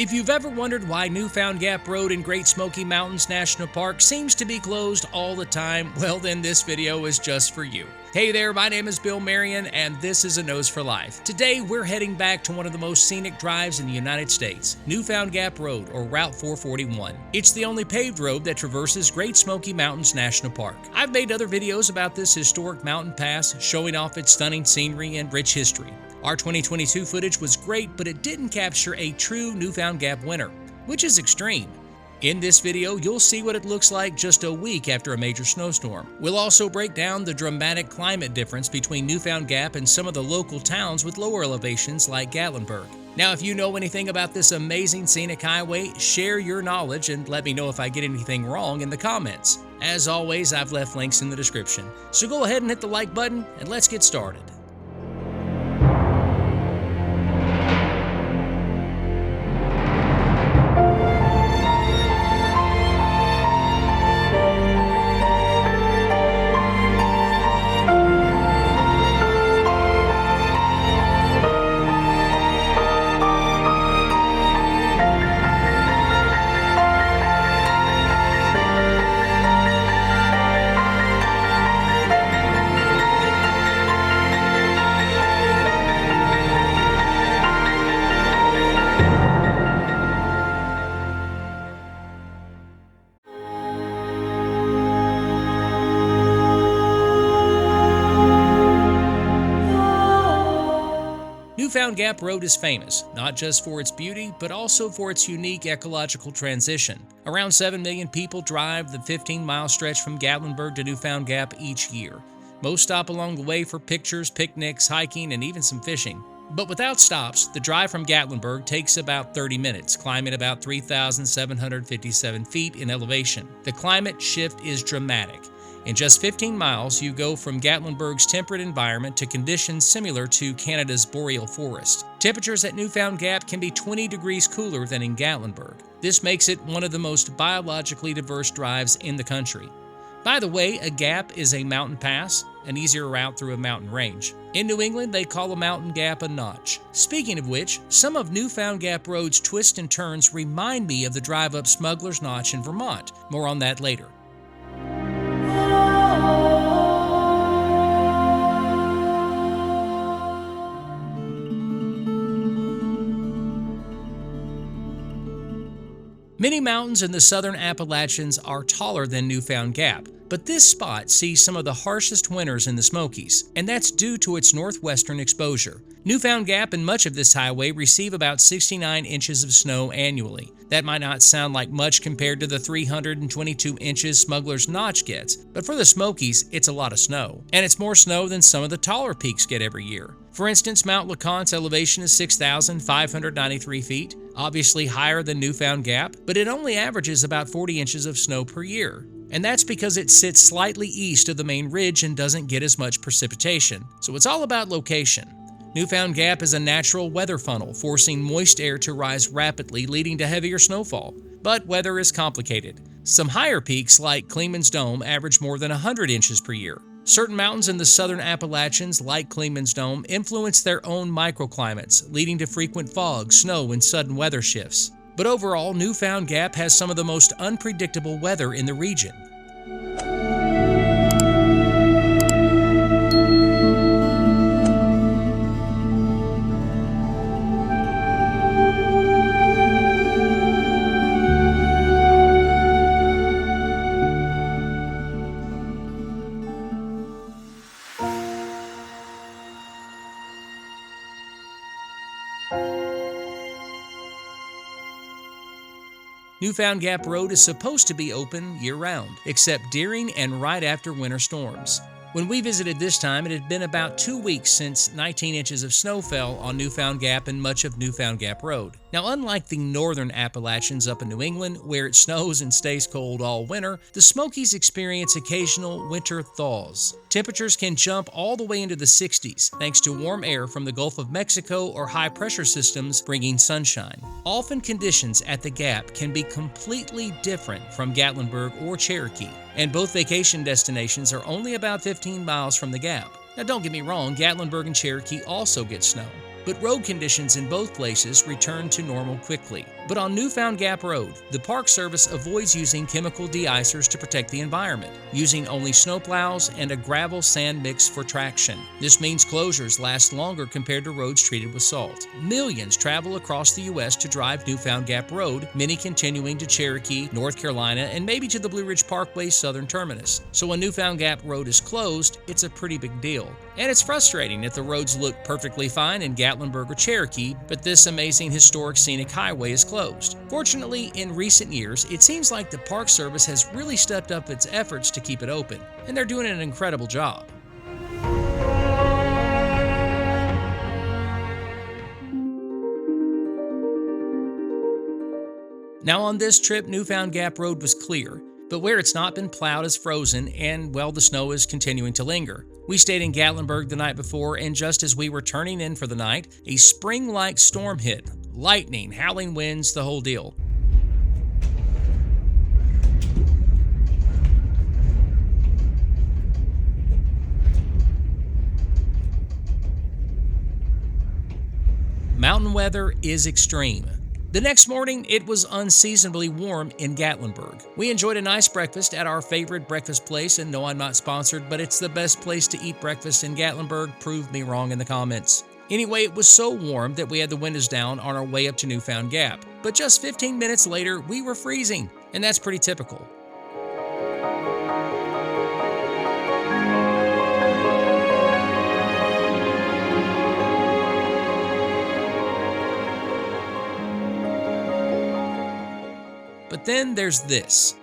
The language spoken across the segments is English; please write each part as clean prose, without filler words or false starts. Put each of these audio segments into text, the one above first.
If you've ever wondered why Newfound Gap Road in Great Smoky Mountains National Park seems to be closed all the time, well then this video is just for you. Hey there, my name is Bill Marion and this is A Nose for Life. Today we're heading back to one of the most scenic drives in the United States, Newfound Gap Road or Route 441. It's the only paved road that traverses Great Smoky Mountains National Park. I've made other videos about this historic mountain pass, showing off its stunning scenery and rich history. Our 2022 footage was great, but it didn't capture a true Newfound Gap winter, which is extreme. In this video, you'll see what it looks like just a week after a major snowstorm. We'll also break down the dramatic climate difference between Newfound Gap and some of the local towns with lower elevations like Gatlinburg. Now, if you know anything about this amazing scenic highway, share your knowledge and let me know if I get anything wrong in the comments. As always, I've left links in the description. So go ahead and hit the like button and let's get started. Newfound Gap Road is famous, not just for its beauty, but also for its unique ecological transition. Around 7 million people drive the 15-mile stretch from Gatlinburg to Newfound Gap each year. Most stop along the way for pictures, picnics, hiking, and even some fishing. But without stops, the drive from Gatlinburg takes about 30 minutes, climbing about 3,757 feet in elevation. The climate shift is dramatic. In just 15 miles, you go from Gatlinburg's temperate environment to conditions similar to Canada's boreal forest. Temperatures at Newfound Gap can be 20 degrees cooler than in Gatlinburg. This makes it one of the most biologically diverse drives in the country. By the way, a gap is a mountain pass, an easier route through a mountain range. In New England, they call a mountain gap a notch. Speaking of which, some of Newfound Gap Road's twists and turns remind me of the drive up Smuggler's Notch in Vermont. More on that later. Many mountains in the Southern Appalachians are taller than Newfound Gap, but this spot sees some of the harshest winters in the Smokies, and that's due to its northwestern exposure. Newfound Gap and much of this highway receive about 69 inches of snow annually. That might not sound like much compared to the 322 inches Smuggler's Notch gets, but for the Smokies, it's a lot of snow. And it's more snow than some of the taller peaks get every year. For instance, Mount LeConte's elevation is 6,593 feet, obviously higher than Newfound Gap, but it only averages about 40 inches of snow per year. And that's because it sits slightly east of the main ridge and doesn't get as much precipitation. So it's all about location. Newfound Gap is a natural weather funnel, forcing moist air to rise rapidly, leading to heavier snowfall. But weather is complicated. Some higher peaks, like Kleeman's Dome, average more than 100 inches per year. Certain mountains in the Southern Appalachians, like Kleeman's Dome, influence their own microclimates, leading to frequent fog, snow, and sudden weather shifts. But overall, Newfound Gap has some of the most unpredictable weather in the region. Newfound Gap Road is supposed to be open year-round, except during and right after winter storms. When we visited this time, it had been about 2 weeks since 19 inches of snow fell on Newfound Gap and much of Newfound Gap Road. Now, unlike the northern Appalachians up in New England, where it snows and stays cold all winter, the Smokies experience occasional winter thaws. Temperatures can jump all the way into the 60s, thanks to warm air from the Gulf of Mexico or high-pressure systems bringing sunshine. Often conditions at the Gap can be completely different from Gatlinburg or Cherokee, and both vacation destinations are only about 15 miles from the Gap. Now don't get me wrong, Gatlinburg and Cherokee also get snow, but road conditions in both places return to normal quickly. But on Newfound Gap Road, the Park Service avoids using chemical de-icers to protect the environment, using only snowplows and a gravel-sand mix for traction. This means closures last longer compared to roads treated with salt. Millions travel across the U.S. to drive Newfound Gap Road, many continuing to Cherokee, North Carolina, and maybe to the Blue Ridge Parkway's southern terminus. So when Newfound Gap Road is closed, it's a pretty big deal. And it's frustrating if the roads look perfectly fine in Gatlinburg or Cherokee, but this amazing historic scenic highway is closed. Fortunately, in recent years, it seems like the Park Service has really stepped up its efforts to keep it open, and they're doing an incredible job. Now on this trip, Newfound Gap Road was clear, but where it's not been plowed is frozen, and well, the snow is continuing to linger. We stayed in Gatlinburg the night before, and just as we were turning in for the night, a spring-like storm hit. Lightning, howling winds, the whole deal. Mountain weather is extreme. The next morning, it was unseasonably warm in Gatlinburg. We enjoyed a nice breakfast at our favorite breakfast place, and no, I'm not sponsored, but it's the best place to eat breakfast in Gatlinburg. Prove me wrong in the comments. Anyway, it was so warm that we had the windows down on our way up to Newfound Gap. But just 15 minutes later, we were freezing, and that's pretty typical. But then there's this.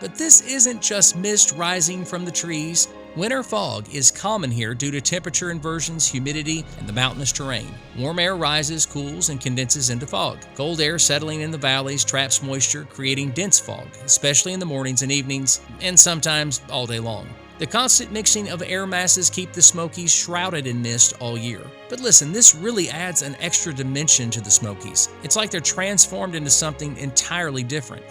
But this isn't just mist rising from the trees. Winter fog is common here due to temperature inversions, humidity, and the mountainous terrain. Warm air rises, cools, and condenses into fog. Cold air settling in the valleys traps moisture, creating dense fog, especially in the mornings and evenings, and sometimes all day long. The constant mixing of air masses keep the Smokies shrouded in mist all year. But listen, this really adds an extra dimension to the Smokies. It's like they're transformed into something entirely different.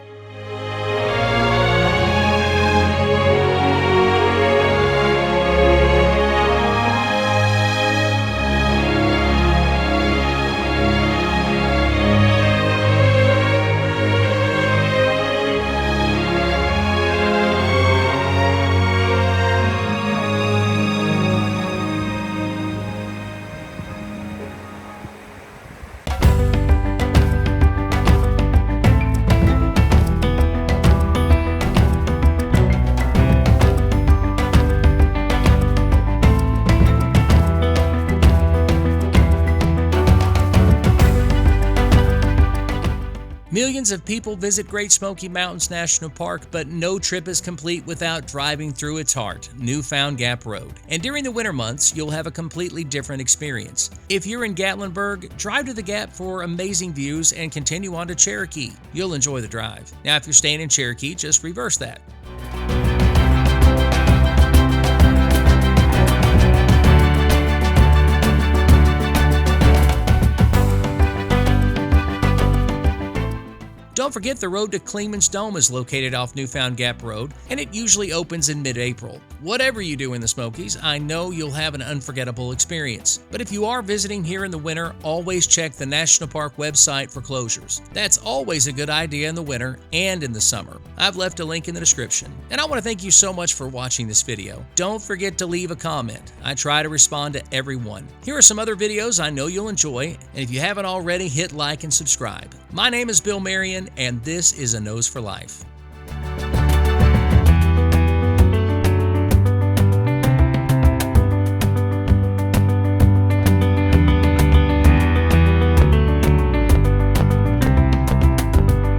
Millions of people visit Great Smoky Mountains National Park, but no trip is complete without driving through its heart, Newfound Gap Road. And during the winter months, you'll have a completely different experience. If you're in Gatlinburg, drive to the Gap for amazing views and continue on to Cherokee. You'll enjoy the drive. Now, if you're staying in Cherokee, just reverse that. Don't forget the road to Kleeman's Dome is located off Newfound Gap Road, and it usually opens in mid-April. Whatever you do in the Smokies, I know you'll have an unforgettable experience. But if you are visiting here in the winter, always check the National Park website for closures. That's always a good idea in the winter and in the summer. I've left a link in the description. And I want to thank you so much for watching this video. Don't forget to leave a comment. I try to respond to everyone. Here are some other videos I know you'll enjoy, and if you haven't already, hit like and subscribe. My name is Bill Marion, and this is A Nose for Life.